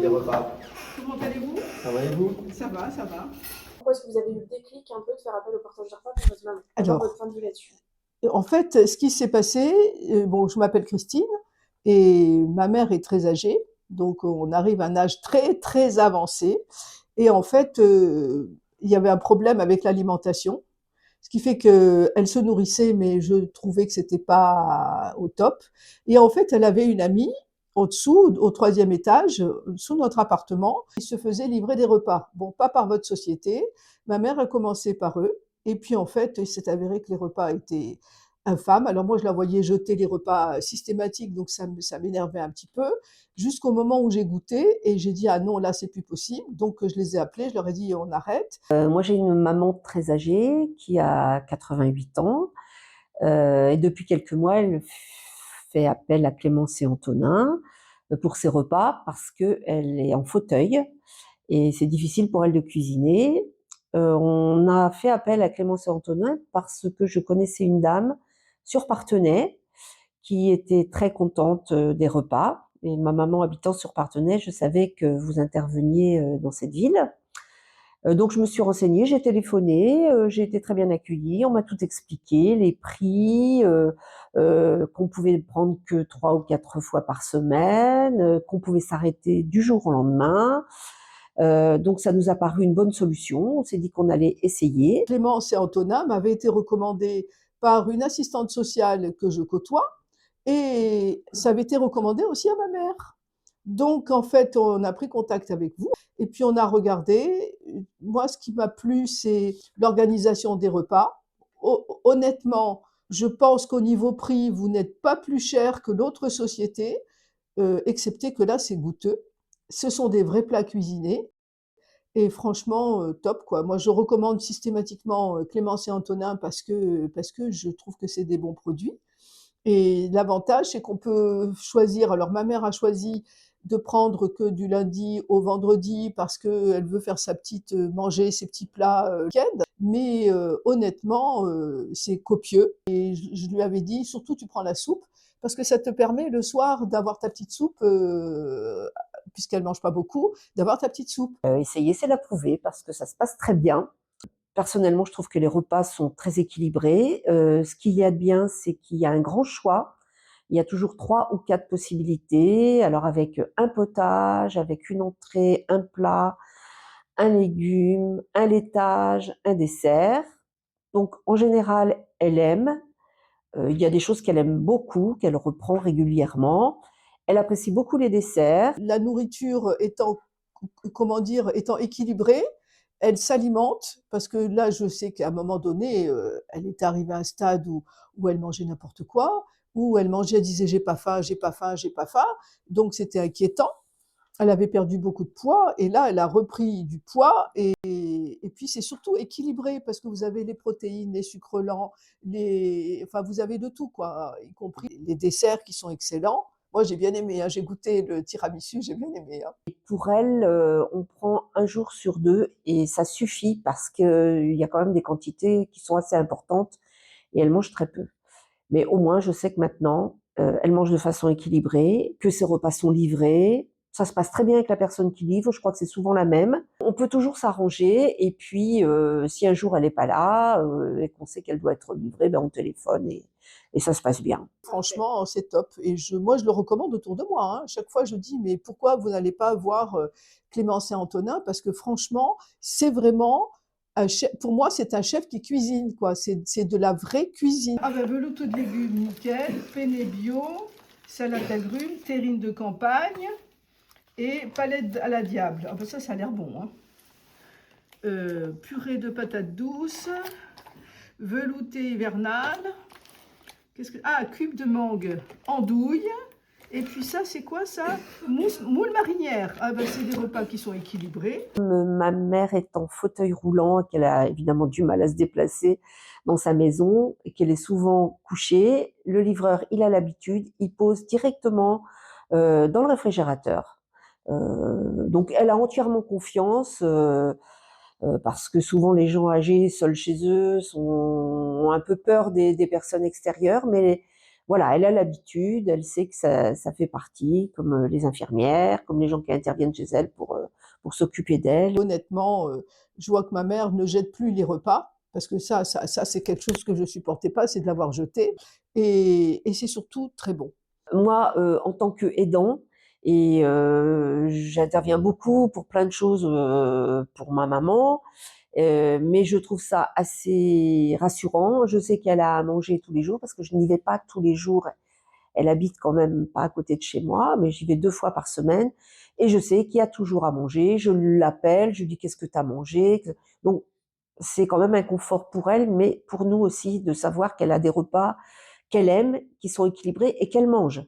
des repas. Comment allez-vous? Ça va et vous? Ça va, ça va. Pourquoi est-ce que vous avez eu le déclic un peu de faire appel au partage de repas pour votre maman? Alors, votre point de vue là-dessus. En fait, ce qui s'est passé, bon, je m'appelle Christine et ma mère est très âgée, donc on arrive à un âge très très avancé. Et en fait, il y avait un problème avec l'alimentation, ce qui fait qu'elle se nourrissait, mais je trouvais que c'était pas au top. Et en fait, elle avait une amie au-dessous, au troisième étage, sous notre appartement, qui se faisait livrer des repas. Bon, pas par votre société. Ma mère a commencé par eux. Et puis, en fait, il s'est avéré que les repas étaient infâmes. Alors moi, je la voyais jeter les repas systématiques, donc ça m'énervait un petit peu, jusqu'au moment où j'ai goûté et j'ai dit, ah non, là, c'est plus possible. Donc, je les ai appelés, je leur ai dit, on arrête. Moi, j'ai une maman très âgée qui a 88 ans et depuis quelques mois, elle fait appel à Clémence et Antonin pour ses repas parce qu'elle est en fauteuil et c'est difficile pour elle de cuisiner. On a fait appel à Clémence et Antonin parce que je connaissais une dame sur Parthenay qui était très contente des repas. Et ma maman habitant sur Parthenay, je savais que vous interveniez dans cette ville. Donc je me suis renseignée, j'ai téléphoné, j'ai été très bien accueillie, on m'a tout expliqué, les prix, qu'on pouvait prendre que 3 ou 4 fois par semaine, qu'on pouvait s'arrêter du jour au lendemain. Donc ça nous a paru une bonne solution, on s'est dit qu'on allait essayer. Clémence et Antonin m'avaient été recommandés par une assistante sociale que je côtoie et ça avait été recommandé aussi à ma mère. Donc, en fait, on a pris contact avec vous et puis on a regardé. Moi, ce qui m'a plu, c'est l'organisation des repas. Honnêtement, je pense qu'au niveau prix, vous n'êtes pas plus cher que l'autre société, excepté que là, c'est goûteux. Ce sont des vrais plats cuisinés. Et franchement, top quoi. Moi, je recommande systématiquement Clémence et Antonin parce que je trouve que c'est des bons produits. Et l'avantage, c'est qu'on peut choisir. Alors, ma mère a choisi de prendre que du lundi au vendredi parce qu'elle veut faire sa petite manger ses petits plats week-end. Mais honnêtement, c'est copieux. Et je lui avais dit, surtout, tu prends la soupe parce que ça te permet le soir d'avoir ta petite soupe, puisqu'elle mange pas beaucoup, d'avoir ta petite soupe. Essayer, c'est l'approuver parce que ça se passe très bien. Personnellement, je trouve que les repas sont très équilibrés. Ce qu'il y a de bien, c'est qu'il y a un grand choix. Il y a toujours 3 ou 4 possibilités. Alors avec un potage, avec une entrée, un plat, un légume, un laitage, un dessert. Donc en général, elle aime. Il y a des choses qu'elle aime beaucoup, qu'elle reprend régulièrement. Elle apprécie beaucoup les desserts. La nourriture étant, comment dire, étant équilibrée, elle s'alimente parce que là, je sais qu'à un moment donné, elle est arrivée à un stade où elle mangeait n'importe quoi, où elle mangeait, elle disait j'ai pas faim, j'ai pas faim, j'ai pas faim. Donc c'était inquiétant. Elle avait perdu beaucoup de poids et là, elle a repris du poids et puis c'est surtout équilibré parce que vous avez les protéines, les sucres lents, enfin vous avez de tout quoi, y compris les desserts qui sont excellents. Moi j'ai bien aimé, hein, j'ai goûté le tiramisu, j'ai bien aimé. Hein. Pour elle, on prend 1 jour sur 2 et ça suffit parce qu'il y a quand même des quantités qui sont assez importantes et elle mange très peu. Mais au moins, je sais que maintenant, elle mange de façon équilibrée, que ses repas sont livrés. Ça se passe très bien avec la personne qui livre, je crois que c'est souvent la même. On peut toujours s'arranger et puis si un jour elle n'est pas là et qu'on sait qu'elle doit être livrée, ben on téléphone et ça se passe bien. Franchement, c'est top. Et moi, je le recommande autour de moi. Hein. Chaque fois, je dis, mais pourquoi vous n'allez pas voir Clémence et Antonin? Parce que franchement, c'est vraiment un chef. Pour moi, c'est un chef qui cuisine, quoi. C'est de la vraie cuisine. Ah ben, velouté de légumes, nickel. Penne bio, salade d'agrumes, terrine de campagne et palette à la diable. Ah ben ça a l'air bon. Hein. Purée de patates douces, velouté hivernale. Cube de mangue andouille. Et puis ça, c'est quoi ça? Moule marinière. Ah ben, c'est des repas qui sont équilibrés. Ma mère est en fauteuil roulant et qu'elle a évidemment du mal à se déplacer dans sa maison et qu'elle est souvent couchée, le livreur, il a l'habitude, il pose directement dans le réfrigérateur. Donc elle a entièrement confiance parce que souvent les gens âgés seuls chez eux ont un peu peur des personnes extérieures, mais voilà, elle a l'habitude, elle sait que ça fait partie, comme les infirmières, comme les gens qui interviennent chez elle pour s'occuper d'elle. Honnêtement, je vois que ma mère ne jette plus les repas, parce que ça c'est quelque chose que je supportais pas, c'est de l'avoir jeté et c'est surtout très bon. Moi, en tant qu'aidant et j'interviens beaucoup pour plein de choses, pour ma maman, mais je trouve ça assez rassurant. Je sais qu'elle a à manger tous les jours parce que je n'y vais pas tous les jours. Elle habite quand même pas à côté de chez moi, mais j'y vais 2 fois par semaine et je sais qu'il y a toujours à manger. Je l'appelle, je lui dis: «Qu'est-ce que tu as mangé?» Donc c'est quand même un confort pour elle, mais pour nous aussi de savoir qu'elle a des repas qu'elle aime, qui sont équilibrés et qu'elle mange.